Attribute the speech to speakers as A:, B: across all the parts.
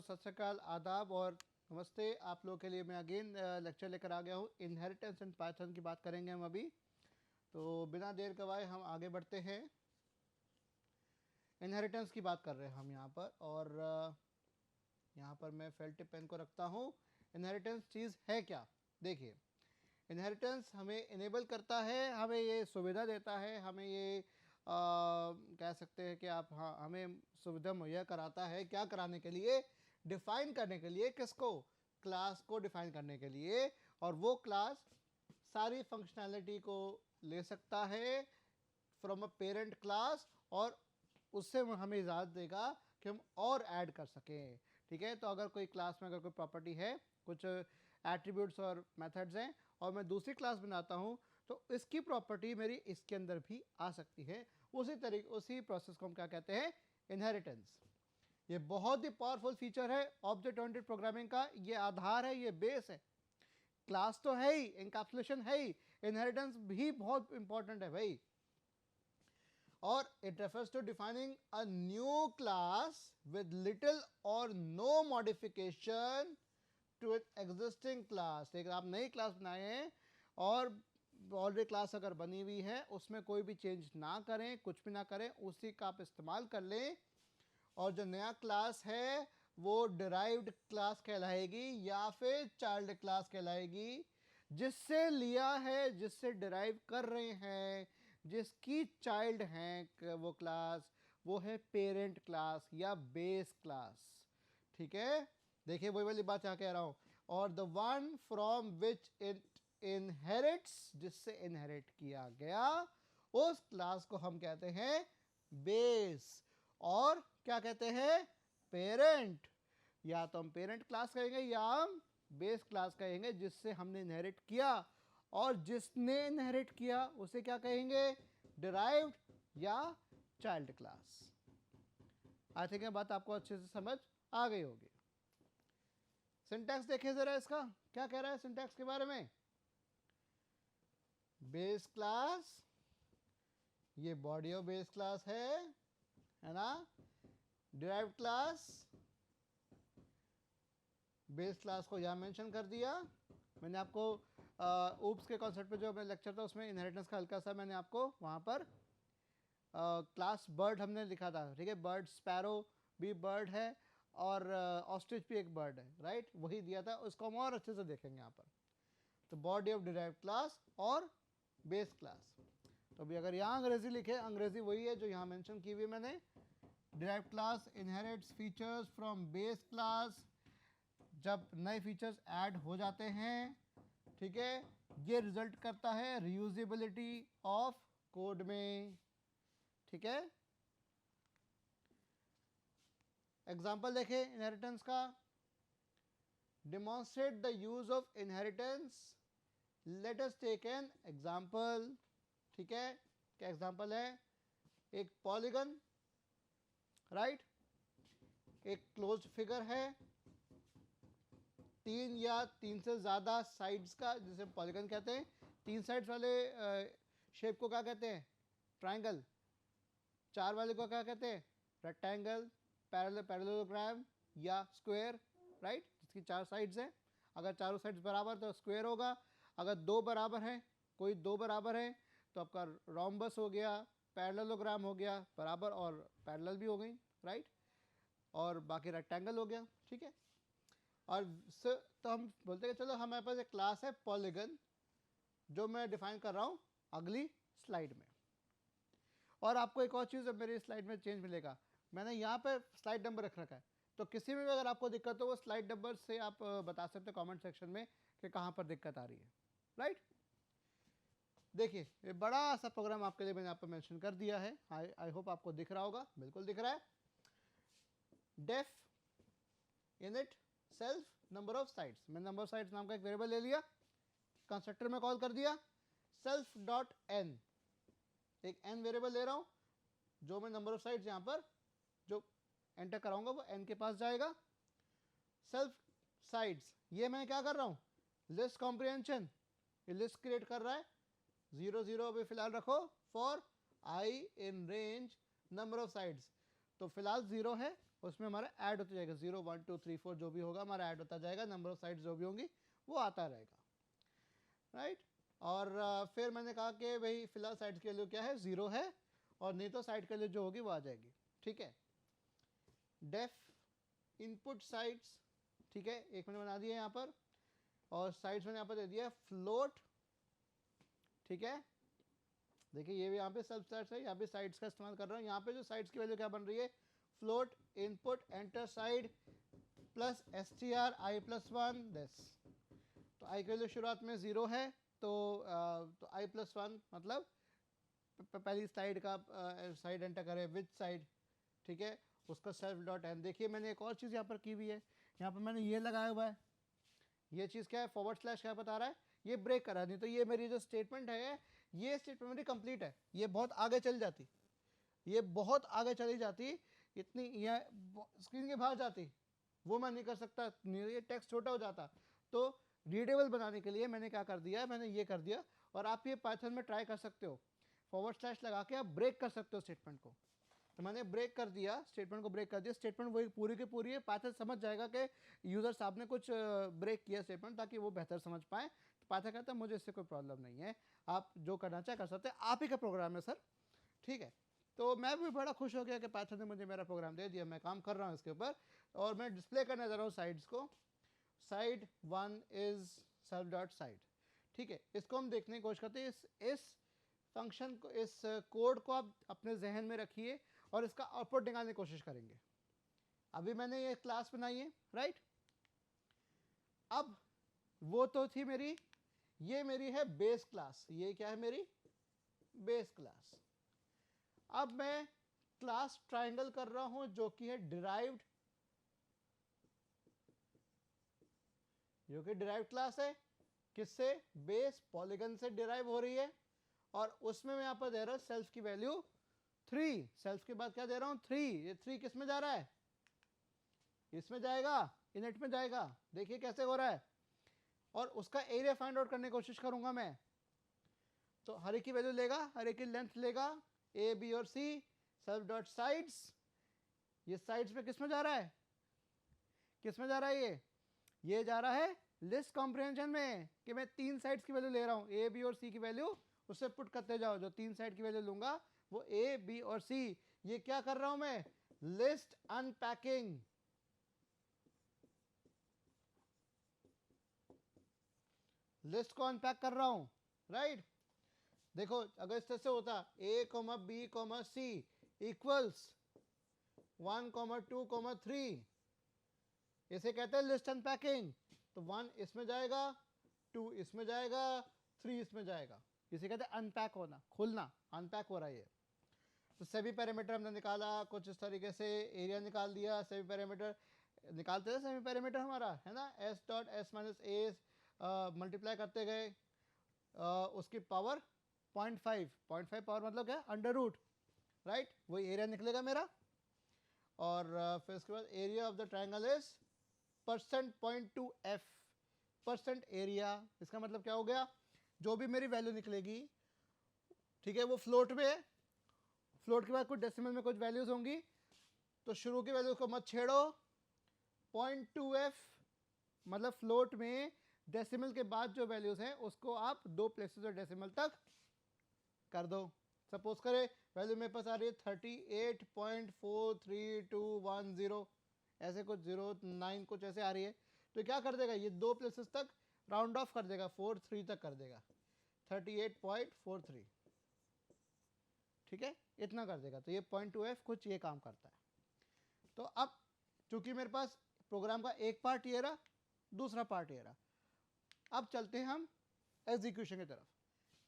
A: सत श्री अकाल, आदाब और नमस्ते। आप लोगों के लिए मैं अगेन लेक्चर लेकर आ गया हूँ। इनहेरिटेंस एंड पाइथन की बात करेंगे हम अभी। तो बिना देर गवाए हम आगे बढ़ते हैं। इनहेरिटेंस की बात कर रहे हैं हम यहाँ पर, और यहाँ पर मैं फेल टिप पेन को रखता हूँ। इनहेरिटेंस चीज़ है क्या? देखिए, इनहेरिटेंस हमें इनेबल करता है, हमें ये सुविधा देता है, हमें ये कह सकते हैं कि आप हमें सुविधा मुहैया कराता है। क्या कराने के लिए? डिफाइन करने के लिए। किसको? क्लास को डिफाइन करने के लिए। और वो क्लास सारी फंक्शनैलिटी को ले सकता है फ्रॉम अ पेरेंट क्लास, और उससे हमें इजाज़त देगा कि हम और ऐड कर सकें। ठीक है, तो अगर कोई क्लास में अगर कोई प्रॉपर्टी है, कुछ एट्रीब्यूट्स और मेथड्स हैं, और मैं दूसरी क्लास बनाता हूं, तो इसकी प्रॉपर्टी मेरी इसके अंदर भी आ सकती है। उसी प्रोसेस को हम क्या कहते हैं? इनहेरिटेंस। ये बहुत ही पावरफुल फीचर है ऑब्जेक्ट ओरिएंटेड प्रोग्रामिंग का। ये आधार है, ये बेस है। क्लास तो है ही, इनकैप्सुलेशन है ही, इनहेरिटेंस भी बहुत इंपॉर्टेंट है भाई। और it refers to defining a new class with little or no modification to its existing class। एक आप नई क्लास बनाए हैं और ऑलरेडी क्लास अगर बनी हुई है उसमें कोई भी चेंज ना करें, कुछ भी ना करें, उसी का आप इस्तेमाल कर लें, और जो नया क्लास है वो डिराइव्ड क्लास कहलाएगी या फिर चाइल्ड क्लास कहलाएगी। जिससे लिया है, जिससे डिराइव कर रहे हैं, जिसकी चाइल्ड हैं वो क्लास, वो है पेरेंट क्लास या बेस क्लास। ठीक है, देखिए वही वाली बात यहाँ कह रहा हूँ। और the one from which it inherits, जिससे इनहेरिट किया गया, उस क्लास को हम कहते हैं बेस। और क्या कहते हैं? पेरेंट। या तो हम पेरेंट क्लास कहेंगे या हम बेस क्लास कहेंगे, जिससे हमने इनहेरिट किया। और जिसने इनहेरिट किया उसे क्या कहेंगे? डिराइव्ड या चाइल्ड क्लास। आई थिंक ये बात आपको अच्छे से समझ आ गई होगी। सिंटैक्स देखिए जरा, इसका क्या कह रहा है सिंटैक्स के बारे में। बेस क्लास, ये बॉडी ऑफ बेस क्लास है ना। डिराइव्ड क्लास, बेस क्लास को यहाँ मेंशन कर दिया। मैंने आपको ऊप्स के कॉन्सेप्ट पे जो मेरा लेक्चर था उसमें इनहेरिटेंस का हल्का सा मैंने आपको वहाँ पर क्लास बर्ड हमने लिखा था। ठीक है, बर्ड, स्पैरो भी बर्ड है, और ऑस्ट्रिच भी एक बर्ड है, राइट, वही दिया था। उसको हम और अच्छे से देखेंगे यहाँ पर। तो बॉडी ऑफ डिराइव्ड क्लास और बेस क्लास। तो अभी अगर यहाँ अंग्रेजी लिखे, अंग्रेजी वही है जो यहाँ मेंशन की हुई है मैंने। Derived class inherits features from base class, जब नए फीचर्स ऐड हो जाते हैं। ठीक है, ये रिजल्ट करता है रीयूजेबिलिटी ऑफ कोड में। ठीक है, एग्जांपल देखें इनहेरिटेंस का। Demonstrate the use of inheritance. Let us take an example. ठीक है, क्या एग्जांपल है? एक पॉलीगन, राइट, एक क्लोज्ड फिगर है, तीन या तीन से ज़्यादा साइड्स का, जिसे पॉलीगन कहते हैं। तीन साइड्स वाले शेप को क्या कहते हैं? ट्रायंगल। चार वाले को क्या कहते हैं? रेक्टेंगल, पैरेललोग्राम या स्क्वायर, राइट, जिसकी चार साइड्स हैं। अगर चारों साइड्स बराबर तो स्क्वायर होगा। अगर दो बराबर हैं, कोई दो बराबर है, तो आपका रोम्बस हो गया, पैरेललोग्राम हो गया, बराबर और पैरेलल भी हो गई, राइट, और बाकी रेक्टेंगल हो गया। ठीक है, और तो हम बोलते हैं चलो हमारे पास एक क्लास है पॉलीगन, जो मैं डिफाइन कर रहा हूँ अगली स्लाइड में। और आपको एक और चीज़ अब मेरी स्लाइड में चेंज मिलेगा। मैंने यहाँ पे स्लाइड नंबर रख रखा है, तो किसी में भी अगर आपको दिक्कत हो वो स्लाइड नंबर से आप बता सकते हो कमेंट सेक्शन में कि कहाँ पर दिक्कत आ रही है, राइट। देखिए, ये बड़ा सा प्रोग्राम आपके लिए मैंने यहाँ पर मेंशन कर दिया है। आई होप आपको दिख रहा होगा, बिल्कुल दिख रहा है। Def init self number of sides. मैंने नंबर ऑफ साइड्स नाम का एक वेरिएबल ले लिया, कंस्ट्रक्टर में कॉल कर दिया, सेल्फ डॉट एन, एक एन वेरिएबल ले रहा हूं, जो मैं नंबर ऑफ साइड्स यहां पर जो एंटर कराऊंगा वो एन के पास जाएगा। सेल्फ साइड्स, ये मैं क्या कर रहा हूं? लिस्ट कॉम्प्रिहेंशन, ये लिस्ट क्रिएट कर रहा है। 0 0 अभी फिलहाल रखो for I in range number of sides. तो फिलहाल 0 है, उसमें हमारा ऐड होता जाएगा, 0 1 2 3 4 जो भी होगा हमारा ऐड होता जाएगा, नंबर ऑफ साइड्स जो भी होंगी वो आता रहेगा, राइट। और फिर मैंने कहा कि भाई फिलहाल साइड्स की वैल्यू क्या है, 0 है, और नहीं तो साइड के लिए जो होगी वो आ जाएगी, ठीक है। डेफ इनपुट साइड्स, ठीक है, एक मैंने बना दिया यहाँ पर, और साइड्स मैंने यहाँ पर दे दिया फ्लोट, ठीक है। देखिए ये भी यहाँ पे सब साइड्स है, यहाँ पे साइड्स का इस्तेमाल कर रहा हूँ। यहाँ पे जो साइड्स की वैल्यू क्या बन रही है, float input enter side plus str i plus 1 this. तो i की वैल्यू शुरुआत में 0 है, तो i प्लस 1 मतलब पहली स्लाइड का साइड एंटर करें विच साइड, ठीक है, उसका सेल्फ डॉट एन। देखिए मैंने एक और चीज़ यहाँ पर की हुई है, यहाँ पर मैंने ये लगाया हुआ है, ये चीज़ क्या है, फॉरवर्ड स्लैश क्या बता रहा है, ये ब्रेक करा, नहीं तो ये मेरी जो स्टेटमेंट है, ये स्टेटमेंट मेरी कंप्लीट है, ये बहुत आगे चल जाती, ये बहुत आगे चली जाती, इतनी ये स्क्रीन के बाहर जाती, वो मैं नहीं कर सकता, ये टेक्स्ट छोटा हो जाता। तो रीडेबल बनाने के लिए मैंने क्या कर दिया, मैंने ये कर दिया, और आप ये पाइथन में ट्राई कर सकते हो, फॉरवर्ड स्लैश लगा के आप ब्रेक कर सकते हो स्टेटमेंट को। तो मैंने ब्रेक कर दिया, स्टेटमेंट को ब्रेक कर दिया, स्टेटमेंट वही पूरी की पूरी है, पाइथन समझ जाएगा कि यूज़र साहब ने कुछ ब्रेक किया स्टेटमेंट, ताकि वो बेहतर समझ पाए। तो पाइथन कहता है मुझे इससे कोई प्रॉब्लम नहीं है, आप जो करना चाहे कर सकते हैं, आप ही का प्रोग्राम है सर, ठीक है। तो मैं भी बड़ा खुश हो गया कि पाइथन ने मुझे मेरा प्रोग्राम दे दिया, मैं काम कर रहा हूँ इसके ऊपर, और मैं डिस्प्ले करने जा रहा हूँ साइड्स को। Side 1 is self dot side, ठीक है। इसको हम देखने की कोशिश करते हैं, इस फंक्शन को, इस कोड को आप अपने जहन में रखिए और इसका आउटपुट निकालने की कोशिश करेंगे। अभी मैंने ये क्लास बनाई है, राइट। अब वो तो थी मेरी, ये मेरी है बेस क्लास, ये क्या है मेरी बेस क्लास। अब मैं क्लास ट्रायंगल कर रहा हूं जो कि है डिराइव्ड, जो कि डिराइव्ड क्लास है, किससे, बेस पॉलीगन से डिराइव हो रही है, और उसमें मैं यहां पर दे रहा हूं सेल्फ की वैल्यू 3, सेल्फ के बाद क्या दे रहा हूं 3, ये 3 किस में जा रहा है, इसमें जाएगा, इनिट में जाएगा, देखिए कैसे हो रहा है। और उसका एरिया फाइंड आउट करने की कोशिश करूंगा मैं, तो हर एक की वैल्यू लेगा, हर एक की लेंथ लेगा, ए बी और सी, सेल्फ डॉट साइड्स, ये साइड्स में किस में जा रहा है, किस में जा रहा है, ये जा रहा है लिस्ट कॉम्प्रिहेंशन में, कि मैं 3 साइड्स की वैल्यू ले रहा हूं, ए बी और सी की वैल्यू, उससे पुट करते जाओ, जो 3 साइड की वैल्यू लूंगा वो ए बी और सी। ये क्या कर रहा हूं मैं, लिस्ट अनपैकिंग, लिस्ट को अनपैक कर रहा हूं, राइट। देखो अगर इस तरह से होता a, b, c इक्वल्स 1, 2, 3, इसे कहते हैं लिस्ट अनपैकिंग। तो 1 इसमें जाएगा, 2 इसमें जाएगा, 3 इसमें जाएगा, इसे कहते हैं अनपैक होना, खुलना, अनपैक हो रहा है ये। तो सभी पैरामीटर हमने निकाला कुछ इस तरीके से, एरिया निकाल दिया, सभी पैरामीटर निकालते थे, सभी पैरामीटर हमारा है ना, s dot s minus A multiply करते गए, उसकी पावर 0.5 पावर मतलब क्या, अंडर रूट, राइट, वही एरिया निकलेगा मेरा। और फिर उसके बाद area of the triangle is %.2f, percent area, इसका मतलब क्या हो गया, जो भी मेरी वैल्यू निकलेगी, ठीक है, वो फ्लोट में है, फ्लोट के बाद कुछ डेसिमल में कुछ वैल्यूज होंगी, तो शुरू की वैल्यू को मत छेड़ो, 0.2f मतलब फ्लोट में डेसिमल के बाद जो वैल्यूज हैं उसको आप 2 प्लेसेस और डेसिमल तक कर दो। सपोज करें वैल्यू मेरे पास आ रही है 38.43210, ऐसे कुछ 09 कुछ ऐसे आ रही है, तो क्या कर देगा, ये 2 प्लेसेस तक राउंड ऑफ कर देगा, 43 तक कर देगा, 38.43, ठीक है, इतना कर देगा। तो ये 0.2f कुछ ये काम करता है। तो अब चूंकि मेरे पास प्रोग्राम का एक पार्ट ये रहा, दूसरा पार्ट ये रहा, अब चलते हैं हम एग्जीक्यूशन की तरफ।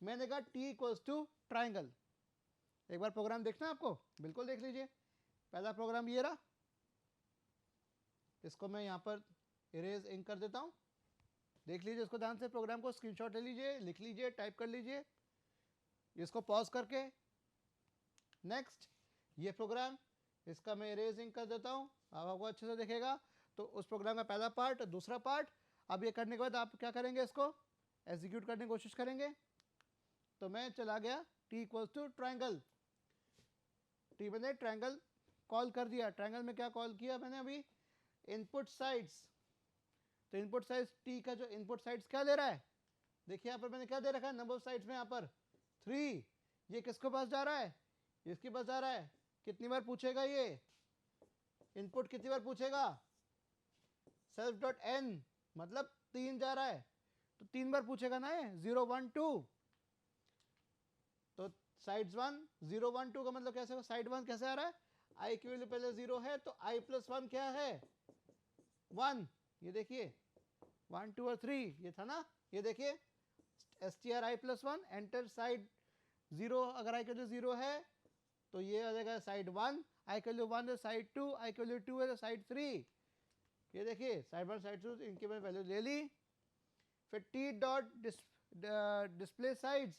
A: मैंने कहा t इक्वल्स टू ट्राइंगल, एक बार प्रोग्राम देखना है आपको, बिल्कुल देख लीजिए। पहला प्रोग्राम ये रहा, इसको मैं यहाँ पर इरेज इंक कर देता हूँ, देख लीजिए इसको ध्यान से, प्रोग्राम को स्क्रीनशॉट ले लीजिए, लिख लीजिए, टाइप कर लीजिए, इसको पॉज करके। नेक्स्ट ये प्रोग्राम, इसका मैं इरेज इंक कर देता हूँ, अब आपको अच्छे से दिखेगा। तो उस प्रोग्राम का पहला पार्ट, दूसरा पार्ट, अब ये करने के बाद आप क्या करेंगे, इसको एग्जीक्यूट करने की कोशिश करेंगे। तो मैं चला गया t equals to triangle, T मैंने ट्राइंगल कॉल कर दिया, ट्रायंगल में क्या कॉल किया मैंने अभी, इनपुट साइड्स। तो इनपुट साइड्स टी का जो इनपुट साइड्स क्या दे रहा है, देखिए यहाँ पर मैंने क्या दे रखा है, नंबर ऑफ साइड्स में यहाँ पर 3। ये किसके पास जा रहा है, इसके पास जा रहा है। कितनी बार पूछेगा ये इनपुट, कितनी बार पूछेगा, सेल्फ डॉट एन, मतलब 3 जा रहा है तो 3 बार पूछेगा ना ये, 0 1 2। तो साइड 1 0 1 2 का मतलब कैसे होगा, साइड 1 कैसे आ रहा है, आई की वैल्यू पहले 0 है तो आई प्लस 1 क्या है 1। ये देखिए 1 2 और 3 ये था ना, ये देखिए एस टी आर आई प्लस 1 एंटर साइड 0, अगर आई की वैल्यू 0 है तो ये आ जाएगा साइड 1, आई की वैल्यू 1 है साइड 2, आई की वैल्यू 2 है तो साइड 3। ये देखिए साइड 1 साइड 2 इनकी मैंने वैल्यू ले ली। फिर T dot display sides,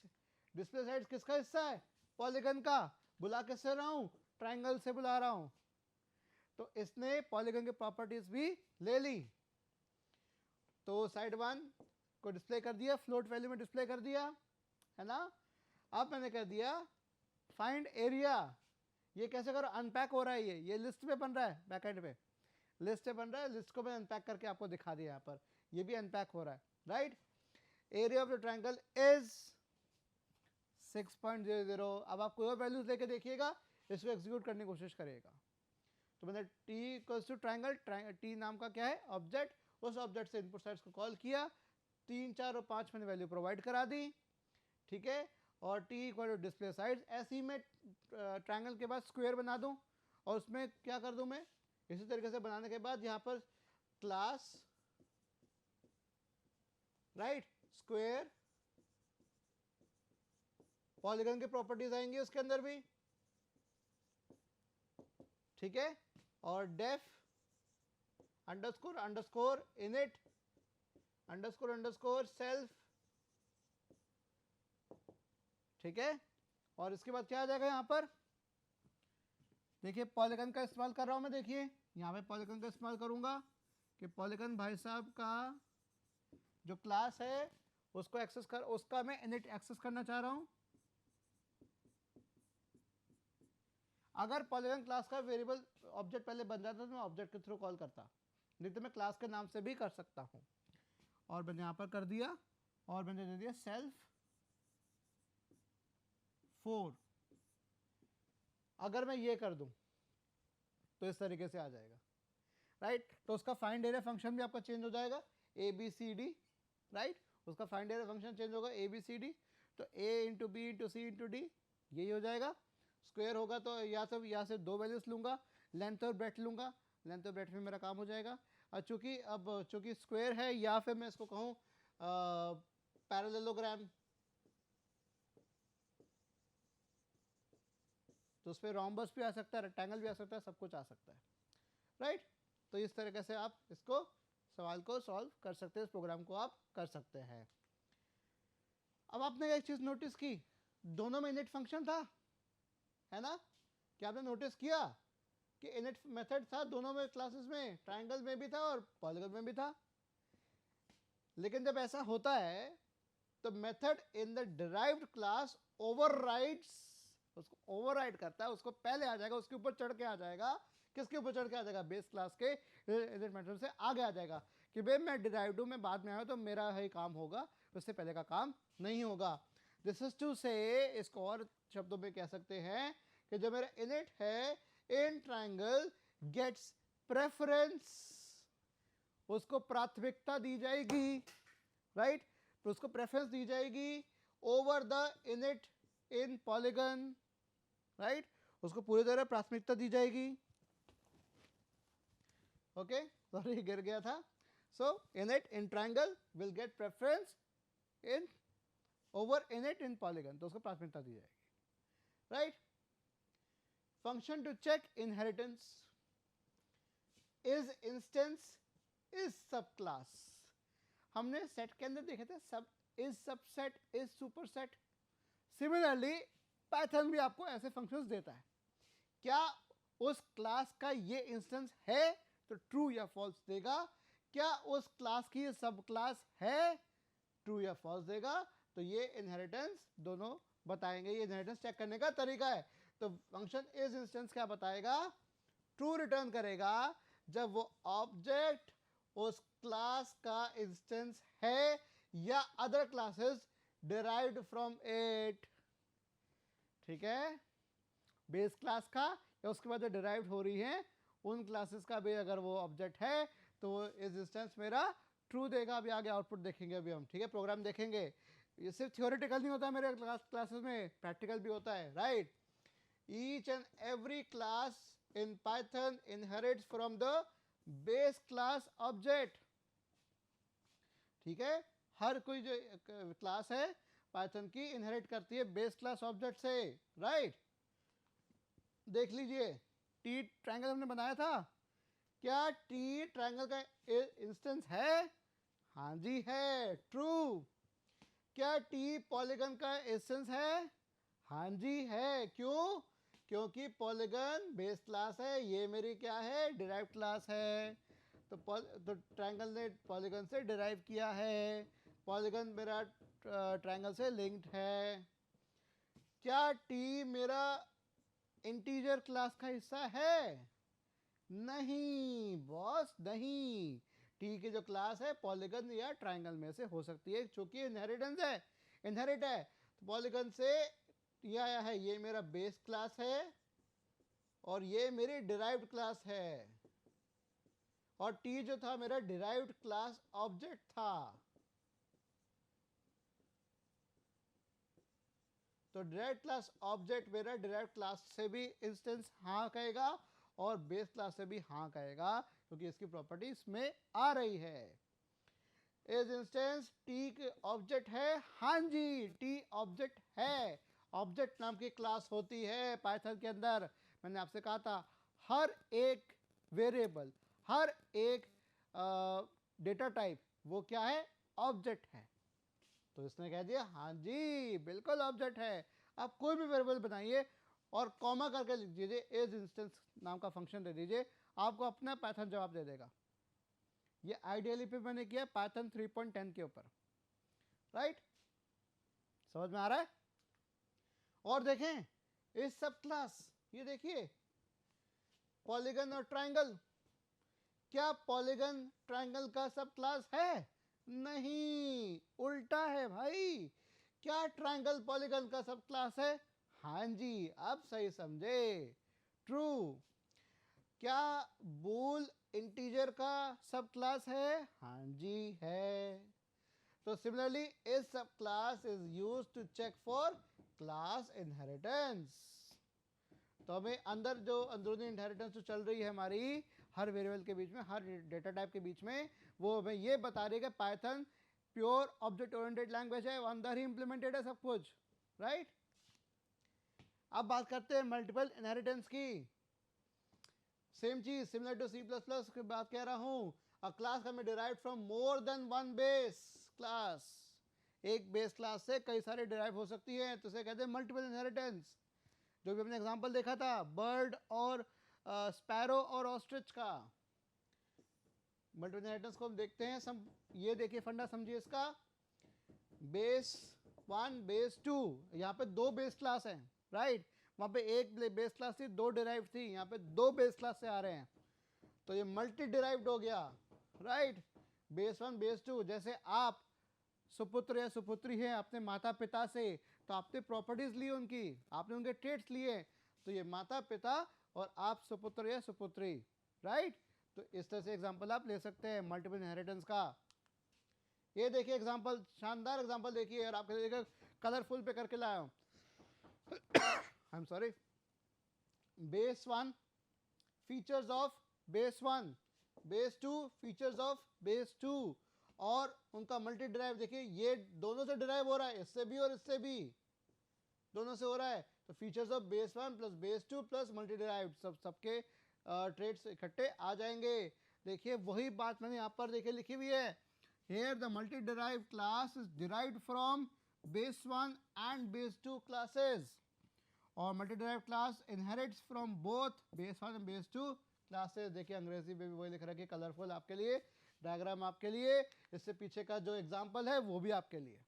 A: display sides किसका हिस्सा है, पॉलीगन का। बुला किससे रहा हूँ, ट्रायंगल से बुला रहा हूँ, तो इसने पॉलीगन की प्रॉपर्टीज भी ले ली। तो साइड 1 को डिस्प्ले कर दिया, फ्लोट वैल्यू में डिस्प्ले कर दिया, है ना। अब मैंने कर दिया फाइंड एरिया। ये कैसे करो, अनपैक हो रहा है, ये लिस्ट में बन रहा है, बैकएंड पे लिस्ट में बन रहा है, लिस्ट को मैं अनपैक करके आपको दिखा दिया यहाँ पर, ये भी अनपैक हो रहा है, right. Area of the triangle is 6.00। अब आप कोई और वैल्यूज लेके देखिएगा, इसको एग्जीक्यूट करने की कोशिश करिएगा। तो मैंने t equals to triangle, t नाम का क्या है ऑब्जेक्ट, उस ऑब्जेक्ट से इनपुट साइड्स को कॉल किया, 3 4 और 5 मैंने वैल्यू प्रोवाइड करा दी, ठीक है। और t equal to display sides, ऐसे ही मैं ट्रायंगल के बाद स्क्वायर बना दूं और उसमें क्या कर दूं मैं, इसी तरीके से बनाने के बाद यहाँ पर क्लास राइट स्क्वायर, पॉलीगन की प्रॉपर्टीज आएंगी उसके अंदर भी, ठीक है। और def underscore underscore init underscore underscore self, ठीक है। और इसके बाद क्या आ जाएगा यहाँ पर, देखिए पॉलीगन का इस्तेमाल कर रहा हूं मैं, देखिए यहाँ पे पॉलीगन का इस्तेमाल करूंगा कि पॉलीगन भाई साहब का जो क्लास है उसको एक्सेस कर, उसका मैं इनिट एक्सेस करना चाह रहा हूं। अगर पॉलीगन क्लास का वेरिएबल ऑब्जेक्ट पहले बन जाता तो मैं ऑब्जेक्ट के थ्रू कॉल करता, नहीं तो मैं क्लास के नाम से भी कर सकता हूं। और मैंने यहाँ पर कर दिया, और मैंने दे दिया सेल्फ 4। अगर मैं ये कर दूं तो इस तरीके से आ जाएगा, राइट। तो उसका फाइंड एरिया फंक्शन भी आपका चेंज हो जाएगा, A B C D, right. उसका फाइंड एरिया फंक्शन चेंज होगा ए बी सी डी, तो A into B into C into D यही हो जाएगा। स्क्वायर होगा तो यहाँ से 2 वैल्यूज लूंगा, लेंथ और ब्रेड्थ लूंगा, लेंथ और ब्रेड्थ में मेरा काम हो जाएगा। और चूंकि स्क्वायर है, या फिर मैं इसको कहूँ पैरेललोग्राम, तो उस पर रोम्बस भी आ सकता है, रेक्टेंगल भी आ सकता है, सब कुछ आ सकता है, राइट। तो इस तरीके से आप इसको सवाल को सॉल्व कर सकते हैं, इस प्रोग्राम को आप कर सकते हैं। अब आपने एक चीज नोटिस की, दोनों में इनिट फंक्शन था, है ना। क्या आपने नोटिस किया कि इनिट मेथड था दोनों में क्लासेस में, ट्रायंगल में भी था और पॉलीगन में भी था। लेकिन जब ऐसा होता है तो method in the derived class overrides, उसको ओवरराइड करता है, उसको पहले आ जाएगा, उसके ऊपर चढ़ के आ जाएगा। किसके ऊपर चढ़ के आ जाएगा, बेस क्लास के इनिट मेथड से आगे आ जाएगा कि भाई मैं डिराइव्ड हूं, मैं बाद में आया तो मेरा ही काम होगा, उससे पहले का काम नहीं होगा। दिस इज टू से, इसको और शब्दों में कह सकते हैं कि जो मेरा इनिट है इन ट्रायंगल गेट्स प्रेफरेंस, उसको प्राथमिकता दी जाएगी, राइट। तो उसको प्रेफरेंस दी जाएगी over the init in polygon, right. उसको पूरी तरह प्राथमिकता दी जाएगी। ओके, सॉरी गिर गया था। So init in triangle will get preference in over init in polygon, तो उसको प्राथमिकता दी जाएगी, right. Function to check inheritance is instance is sub class, हमने सेट के अंदर देखे थे, sub is subset is superset. Similarly Python भी आपको ऐसे फंक्शंस देता है, क्या उस क्लास का ये इंस्टेंस है तो ट्रू या फॉल्स देगा, क्या उस क्लास की सब क्लास है, ट्रू या फॉल्स देगा। तो ये इनहेरिटेंस दोनों बताएंगे, ये इनहेरिटेंस चेक करने का तरीका है। तो फंक्शन इज इंस्टेंस क्या बताएगा, ट्रू रिटर्न करेगा जब वो ऑब्जेक्ट उस क्लास का इंस्टेंस है या other classes derived from it. ठीक है, बेस क्लास का या उसके बाद जो डिराइव्ड हो रही है उन क्लासेस का भी अगर वो ऑब्जेक्ट है तो वो इस इंस्टेंस मेरा ट्रू देगा। अभी आगे आउटपुट देखेंगे अभी हम, ठीक है, प्रोग्राम देखेंगे। ये सिर्फ थियोरेटिकल नहीं होता मेरे क्लासेस में, प्रैक्टिकल भी होता है, right. Each and every class in Python inherits from the base class object. ठीक है, हर कोई जो क्लास है पाइथन की इनहेरिट करती है बेस क्लास ऑब्जेक्ट से, राइट। देख लीजिए, टी ट्रायंगल हमने बनाया था, क्या टी ट्रायंगल का इंस्टेंस है? हाँ जी है, ट्रू। क्या टी पॉलीगन का इंस्टेंस है? हाँ जी है। क्यों? क्योंकि पॉलीगन बेस क्लास है, ये मेरी क्या है, डिराइव क्लास है। तो ट्रायंगल ने पॉलीगन से डिराइव किया है, पॉलीगन मेरा ट्रायंगल से लिंक्ड है। क्या टी मेरा इंटीजर क्लास का हिस्सा है? नहीं बॉस, नहीं। टी की जो क्लास है पॉलीगन या ट्रायंगल में से हो सकती है, क्योंकि इनहेरिटेंस है, इनहेरिट है। तो पॉलीगन से ये आया है, ये मेरा बेस क्लास है और ये मेरी डिराइव्ड क्लास है, और टी जो था मेरा डिराइव्ड क्लास ऑब्जेक्ट था। तो डिराइव्ड क्लास ऑब्जेक्ट मेरा डिराइव्ड क्लास से भी इंस्टेंस हाँ कहेगा और बेस क्लास से भी हाँ कहेगा, क्योंकि इसकी प्रॉपर्टी इसमें आ रही है। इस इंस्टेंस टी के ऑब्जेक्ट है? हाँ जी, टी ऑब्जेक्ट है। ऑब्जेक्ट नाम की क्लास होती है पाइथन के अंदर। मैंने आपसे कहा था हर एक वेरिएबल, हर एक डेटा टाइप वो क्या है, ऑब्जेक्ट है। तो इसने कह दिया हाँ जी बिल्कुल ऑब्जेक्ट है। आप कोई भी वेरिएबल बनाइए और कॉमा करके लिख दीजिए, एज इंस्टेंस नाम का फंक्शन दे दीजिए, आपको अपना पाइथन जवाब दे देगा। ये आइडियली पे मैंने किया पाइथन 3.10 के ऊपर, राइट। समझ में आ रहा है? और देखें इस सब क्लास, ये देखिए पॉलीगन और ट्रायंगल, क्या पॉलीगन ट्रायंगल का सब क्लास है? नहीं, उल्टा है भाई। क्या ट्रायंगल पॉलीगन का सब क्लास है? हाँ जी, अब सही समझे, ट्रू। क्या बूल इंटीजर का सब क्लास है? हाँ जी है। तो सिमिलरली इस subclass is used to check for class inheritance. तो हमें अंदर जो अंदरूनी इनहेरिटेंस जो चल रही है हमारी हर वेरिएबल के बीच में, हर डेटा टाइप के बीच में, वो हमें ये बता रही है कि Python pure object oriented language है, अंदर ही इंप्लीमेंटेड है सब कुछ, राइट। अब बात करते हैं मल्टीपल इनहेरिटेंस की। सेम चीज, सिमिलर टू C++ की बात कह रहा हूं। अ class can be derived from more than one base class. एक बेस क्लास से कई सारे डिराइव हो सकती है, तो इसे कहते हैं मल्टीपल इनहेरिटेंस। जो भी हमने एग्जांपल देखा था बर्ड और स्पैरो और ऑस्ट्रिच का। मल्टीपल इनहेरिटेंस को हम देखते हैं ये देखिए फंडा समझिए इसका। बेस 1 बेस 2, यहाँ पे दो बेस क्लास हैं, राइट। वहां पे एक बेस क्लास थी, दो डिराइव थी, यहाँ पे दो बेस क्लास से आ रहे हैं, तो ये मल्टी डिराइव्ड हो गया, राइट। बेस 1 बेस 2, जैसे आप सुपुत्र या सुपुत्री है अपने माता पिता से, तो आपने प्रॉपर्टीज ली उनकी, आपने उनके ट्रेट्स लिए, तो ये माता पिता और आप सुपुत्र या सुपुत्री, राइट। तो इस तरह से एग्जांपल आप ले सकते हैं मल्टीपल इनहेरिटेंस का। ये देखिए एग्जांपल, शानदार एग्जांपल देखिए, और आपके देखिए कलरफुल पे करके लाया हूं। I am sorry. Base 1 features of base 1, base 2 features of base 2, और उनका मल्टी डिराइव देखिए, ये दोनों से डिराइव हो रहा है, इससे भी और इससे भी, दोनों से हो रहा है। तो features of base 1 plus base 2 plus multi derive, सबके ट्रेड्स इकट्ठे आ जाएंगे। देखिए वही बात मैंने यहाँ पर देखिए लिखी हुई है, here the multi derived class is derived from base 1 and base 2 classes, और multi derived class inherits from both base 1 and base 2 classes. देखिए अंग्रेजी में भी वही लिख रखा है, कलरफुल आपके लिए, डायग्राम आपके लिए, इससे पीछे का जो एग्जांपल है वो भी आपके लिए।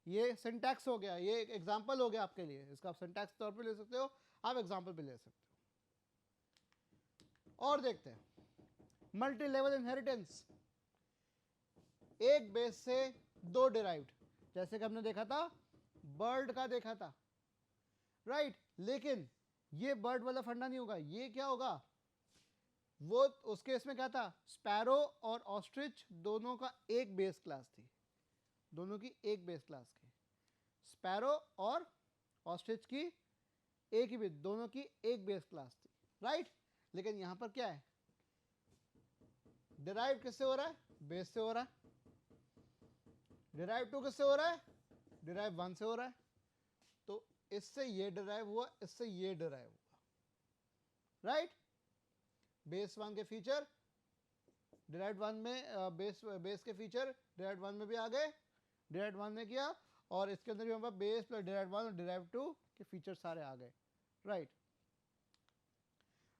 A: ये सिंटैक्स हो गया, ये एग्जांपल हो गया आपके लिए, इसका आप सिंटैक्स तौर पे ले सकते हो, आप एग्जांपल भी ले सकते हो। और देखते हैं मल्टी लेवल इनहेरिटेंस, एक बेस से दो डिराइव्ड, जैसे कि हमने देखा था बर्ड का देखा था, राइट। लेकिन ये बर्ड वाला फंडा नहीं होगा, ये क्या होगा, वो उस केस में क्या था, स्पैरो और ऑस्ट्रिच दोनों का एक बेस क्लास थी, दोनों की एक बेस क्लास की, स्पैरो और ऑस्ट्रिच की एक ही बेस, दोनों की एक बेस क्लास थी, राइट। लेकिन यहां पर क्या है, डिराइव किससे हो रहा है, बेस से हो रहा है। डिराइव 2 किससे हो रहा है, डिराइव 1 से हो रहा है। तो इससे ये डिराइव हुआ, इससे ये डिराइव हुआ, राइट। बेस 1 के फीचर डिराइव 1 में, बेस के फीचर डिराइव 1 में भी आ गए, डिराइव 1 में किया, और इसके अंदर भी हमारे पास बेस प्लस डिराइव 1 और डिराइव 2 के फीचर सारे आ गए, राइट।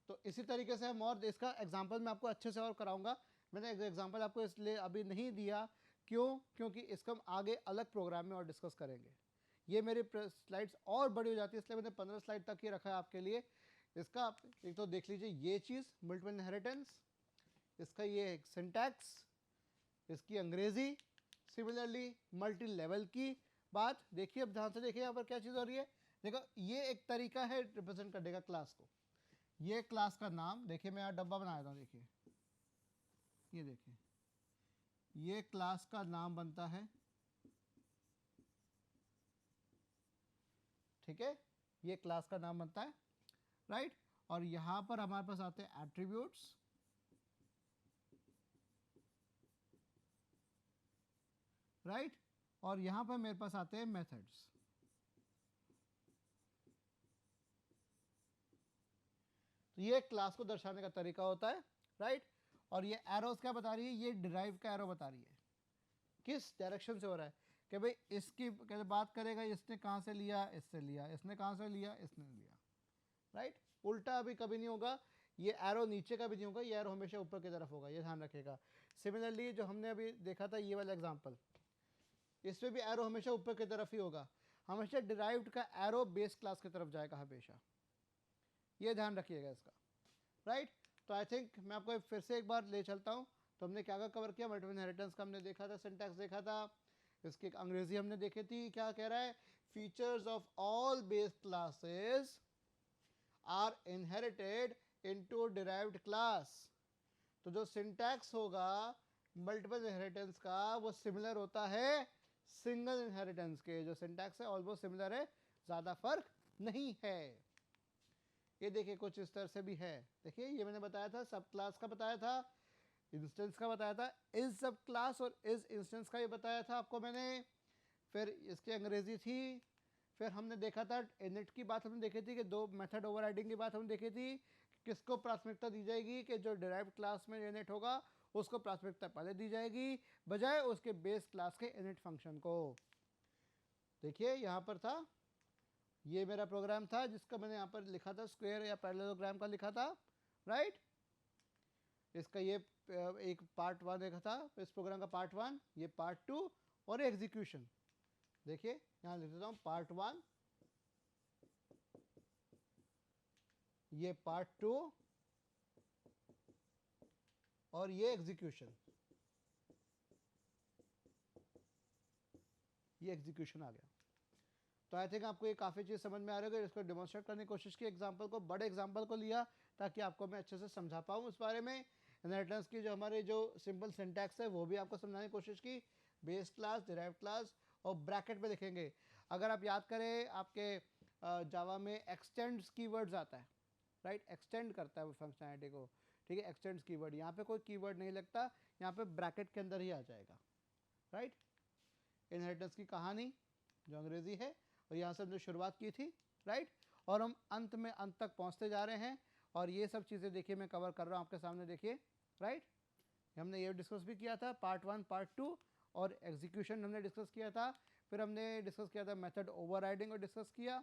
A: तो इसी तरीके से हम, और इसका एग्जांपल मैं आपको अच्छे से और कराऊंगा। मैंने एग्जांपल आपको इसलिए अभी नहीं दिया, क्यों, क्योंकि इसको हम आगे अलग प्रोग्राम में और डिस्कस करेंगे। ये मेरी स्लाइड्स और बड़ी हो जाती है, इसलिए मैंने 15 स्लाइड तक ही रखा है आपके लिए। इसका आप एक तो देख लीजिए ये चीज़ मल्टीपल इनहेरिटेंस, इसका ये एक सिंटैक्स, इसकी अंग्रेजी, सिमिलरली मल्टी लेवल की बात देखिए। अब ध्यान से देखिए यहाँ पर क्या चीज़ हो रही है, देखो ये एक तरीका है रिप्रेजेंट करने का क्लास को। ये क्लास का नाम देखिए, मैं यहाँ डब्बा बनाया था, देखिए ये देखिए, ये क्लास का नाम बनता है, ठीक है, ये क्लास का नाम बनता है, राइट। और यहां पर हमारे पास आते हैं एट्रीब्यूट्स, राइट। और यहां पर मेरे पास आते हैं मेथड्स। तो ये क्लास को दर्शाने का तरीका होता है, राइट। और ये एरोस क्या बता रही है, ये डिराइव का एरो बता रही है, किस डायरेक्शन से हो रहा है, कि भाई इसकी कैसे बात करेगा, इसने कहां से लिया, इससे लिया, इसने कहां से लिया, इसने लिया, राइट। उल्टा अभी कभी नहीं होगा, ये एरो नीचे का भी नहीं होगा, ये एरो हमेशा ऊपर की तरफ होगा, ये ध्यान रखिएगा। सिमिलरली जो हमने अभी देखा था ये वाला एग्जांपल, इसमें भी एरो हमेशा ऊपर की तरफ ही होगा, हमेशा डिराइव्ड का एरो बेस क्लास की तरफ जाएगा हमेशा, ये ध्यान रखिएगा इसका, राइट। तो आई थिंक मैं आपको फिर से एक बार ले चलता हूँ। तो हमने क्या क्या कवर किया, मल्टीपल इनहेरिटेंस का हमने देखा था, सिंटैक्स देखा था, इसकी अंग्रेजी हमने देखी थी, क्या कह रहा है, features of all base classes are inherited into derived class. तो जो सिंटैक्स होगा मल्टीपल इनहेरिटेंस का वो सिमिलर होता है सिंगल इनहेरिटेंस के, जो सिंटैक्स है ऑलमोस्ट सिमिलर है, ज़्यादा फर्क नहीं है। ये देखिए कुछ इस तरह से भी है, देखिए ये मैंने बताया था, सब क्लास का बताया था, इंस्टेंस का बताया था, इज सब क्लास और इज इंस्टेंस का ये बताया था आपको मैंने। फिर इसकी अंग्रेजी थी, फिर हमने देखा था इनिट की बात हमने देखी थी कि दो मेथड ओवरराइडिंग की बात हमने देखी थी, किसको प्राथमिकता दी जाएगी, कि जो डिराइव्ड क्लास में इनिट होगा उसको प्राथमिकता पहले दी जाएगी बजाय उसके बेस क्लास के इनिट फंक्शन को। देखिए यहाँ पर था, ये मेरा प्रोग्राम था जिसका मैंने यहाँ पर लिखा था, स्क्वायर या पैरेललोग्राम का लिखा था, राइट। इसका ये एक पार्ट 1 देखा था, इस प्रोग्राम का पार्ट 1, ये पार्ट 2 और एग्जीक्यूशन। देखिए यहाँ लिख देता हूँ पार्ट 1, ये पार्ट 2 और ये एग्जीक्यूशन, ये एग्जीक्यूशन आ गया। तो आई थिंक आपको ये काफ़ी चीज़ समझ में आ रही होगी। इसको डेमोन्स्ट्रेट करने की कोशिश की, एग्जांपल को, बड़े एग्जांपल को लिया ताकि आपको मैं अच्छे से समझा पाऊँ इस बारे में। इनहेरिटेंस की जो हमारे जो सिंपल सिंटैक्स है वो भी आपको समझाने की कोशिश की, बेस क्लास, डिराइव क्लास, और ब्रैकेट में लिखेंगे। अगर आप याद करें आपके जावा में एक्सटेंड्स कीवर्ड्स आता है, राइट, एक्सटेंड करता है वो फंक्शनैलिटी को, ठीक है, एक्सटेंड्स कीवर्ड, यहाँ पे कोई कीवर्ड नहीं लगता, यहाँ पे ब्रैकेट के अंदर ही आ जाएगा, राइट। इनहेरिटेंस की कहानी जो अंग्रेजी है, और यहाँ से हमने शुरुआत की थी, राइट, और हम अंत में अंत तक पहुँचते जा रहे हैं। और ये सब चीज़ें देखिए मैं कवर कर रहा हूँ आपके सामने, देखिए, राइट। हमने ये डिस्कस भी किया था पार्ट 1 पार्ट 2, और एग्जीक्यूशन हमने डिस्कस किया था। फिर हमने डिस्कस किया था मेथड ओवरराइडिंग और डिस्कस किया,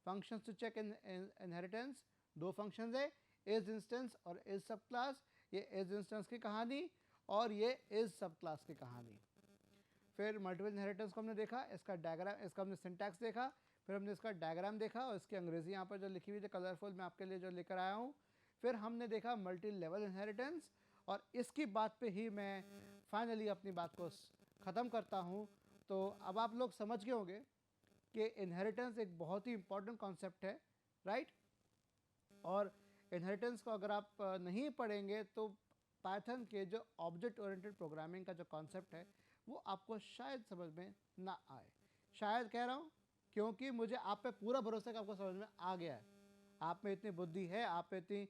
A: फंक्शंस टू चेक इनहेरिटेंस, दो फंक्शंस है, इज इंस्टेंस और इज सब क्लास। ये इज इंस्टेंस की कहानी और ये इज सब क्लास की कहानी। फिर मल्टीपल इनहेरिटेंस को हमने देखा, इसका डायग्राम, इसका हमने सिंटैक्स देखा, फिर हमने इसका डायग्राम देखा, और इसकी अंग्रेजी यहाँ पर जो लिखी हुई है कलरफुल मैं आपके लिए जो लेकर आया हूँ, फिर हमने देखा मल्टी लेवल इनहेरिटेंस, और इसकी बात पे ही मैं फाइनली अपनी बात को ख़त्म करता हूँ। तो अब आप लोग समझ गए होंगे कि इनहेरिटेंस एक बहुत ही इंपॉर्टेंट कॉन्सेप्ट है, राइट। और इनहेरिटेंस को अगर आप नहीं पढ़ेंगे तो पाइथन के जो ऑब्जेक्ट ओरिएंटेड प्रोग्रामिंग का जो कॉन्सेप्ट है वो आपको शायद समझ में ना आए। शायद कह रहा हूँ क्योंकि मुझे आप पे पूरा भरोसा है कि आपको समझ में आ गया है। आप में इतनी बुद्धि है, आप में इतनी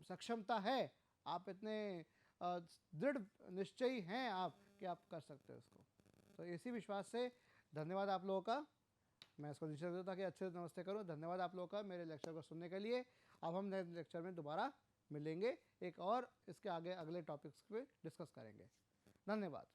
A: सक्षमता है, आप इतने दृढ़ निश्चयी हैं आप कि आप कर सकते हो इसको। तो इसी विश्वास से धन्यवाद आप लोगों का। मैं इसको नीचे रख देता कि अच्छे से नमस्ते करो। धन्यवाद आप लोगों का मेरे लेक्चर को सुनने के लिए। अब हम नेक्स्ट लेक्चर में दोबारा मिलेंगे, एक और इसके आगे अगले टॉपिक्स पे डिस्कस करेंगे। धन्यवाद।